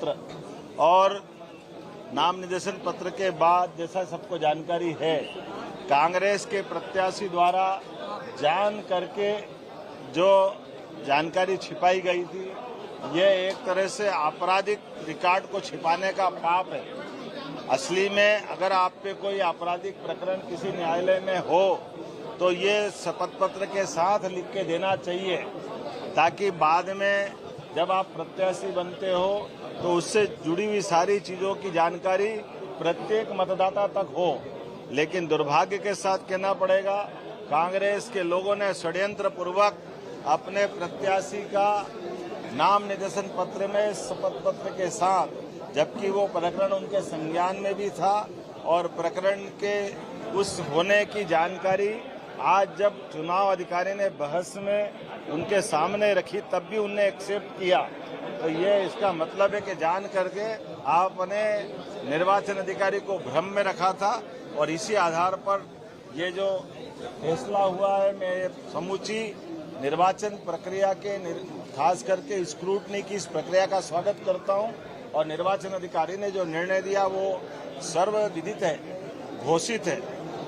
पत्र और नाम निर्देशन पत्र के बाद जैसा सबको जानकारी है, कांग्रेस के प्रत्याशी द्वारा जान करके जो जानकारी छिपाई गई थी, ये एक तरह से आपराधिक रिकॉर्ड को छिपाने का पाप है। असली में अगर आप पे कोई आपराधिक प्रकरण किसी न्यायालय में हो तो ये शपथ पत्र के साथ लिख के देना चाहिए, ताकि बाद में जब आप प्रत्याशी बनते हो तो उससे जुड़ी हुई सारी चीजों की जानकारी प्रत्येक मतदाता तक हो। लेकिन दुर्भाग्य के साथ कहना पड़ेगा, कांग्रेस के लोगों ने षड्यंत्र पूर्वक अपने प्रत्याशी का नाम निर्देशन पत्र में शपथ पत्र के साथ, जबकि वो प्रकरण उनके संज्ञान में भी था और प्रकरण के उस होने की जानकारी आज जब चुनाव अधिकारी ने बहस में उनके सामने रखी तब भी उनने एक्सेप्ट किया। तो ये इसका मतलब है कि जान करके आपने निर्वाचन अधिकारी को भ्रम में रखा था और इसी आधार पर ये जो फैसला हुआ है, मैं समूची निर्वाचन प्रक्रिया के खास करके स्क्रूटनी की इस प्रक्रिया का स्वागत करता हूं और निर्वाचन अधिकारी ने जो निर्णय दिया वो सर्वविदित है, घोषित है।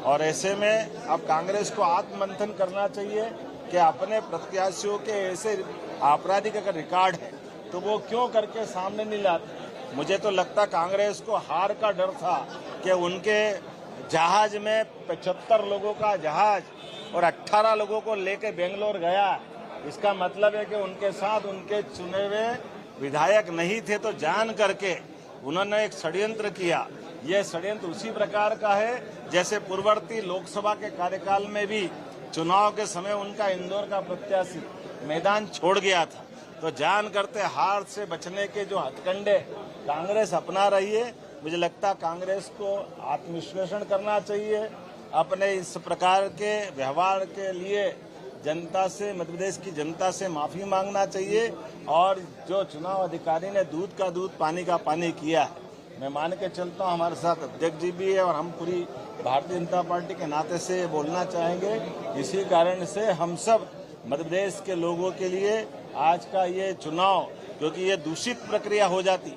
और ऐसे में अब कांग्रेस को आत्ममंथन करना चाहिए कि अपने प्रत्याशियों के ऐसे आपराधिक अगर रिकॉर्ड है तो वो क्यों करके सामने नहीं लाते। मुझे तो लगता कांग्रेस को हार का डर था कि उनके जहाज में 75 लोगों का जहाज और 18 लोगों को लेकर बेंगलोर गया। इसका मतलब है कि उनके साथ उनके चुने हुए विधायक नहीं थे, तो जान करके उन्होंने एक षड्यंत्र किया। यह षड्यंत्र उसी प्रकार का है जैसे पूर्ववर्ती लोकसभा के कार्यकाल में भी चुनाव के समय उनका इंदौर का प्रत्याशी मैदान छोड़ गया था। तो जान करते हार से बचने के जो हथकंडे कांग्रेस अपना रही है, मुझे लगता कांग्रेस को आत्मविश्लेषण करना चाहिए। अपने इस प्रकार के व्यवहार के लिए जनता से, मध्य प्रदेश की जनता से माफी मांगना चाहिए। और जो चुनाव अधिकारी ने दूध का दूध पानी का पानी किया है, मैं मान के चलता हूँ हमारे साथ अध्यक्ष जी भी है और हम पूरी भारतीय जनता पार्टी के नाते से बोलना चाहेंगे। इसी कारण से हम सब मध्य प्रदेश के लोगों के लिए आज का ये चुनाव, क्योंकि ये दूषित प्रक्रिया हो जाती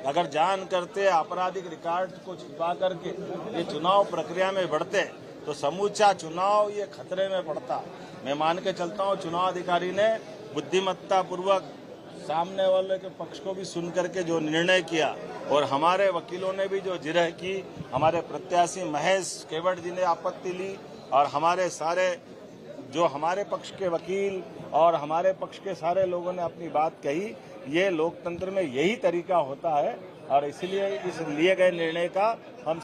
अगर जान करते आपराधिक रिकॉर्ड को छिपा करके ये चुनाव प्रक्रिया में बढ़ते तो समूचा चुनाव ये खतरे में पड़ता। मैं मान के चलता हूँ चुनाव अधिकारी ने बुद्धिमत्ता पूर्वक सामने वाले के पक्ष को भी सुन करके जो निर्णय किया और हमारे वकीलों ने भी जो जिरह की, हमारे प्रत्याशी महेश केवट जी ने आपत्ति ली और हमारे सारे जो हमारे पक्ष के वकील और हमारे पक्ष के सारे लोगों ने अपनी बात कही। ये लोकतंत्र में यही तरीका होता है और इसलिए इस लिए गए निर्णय का हम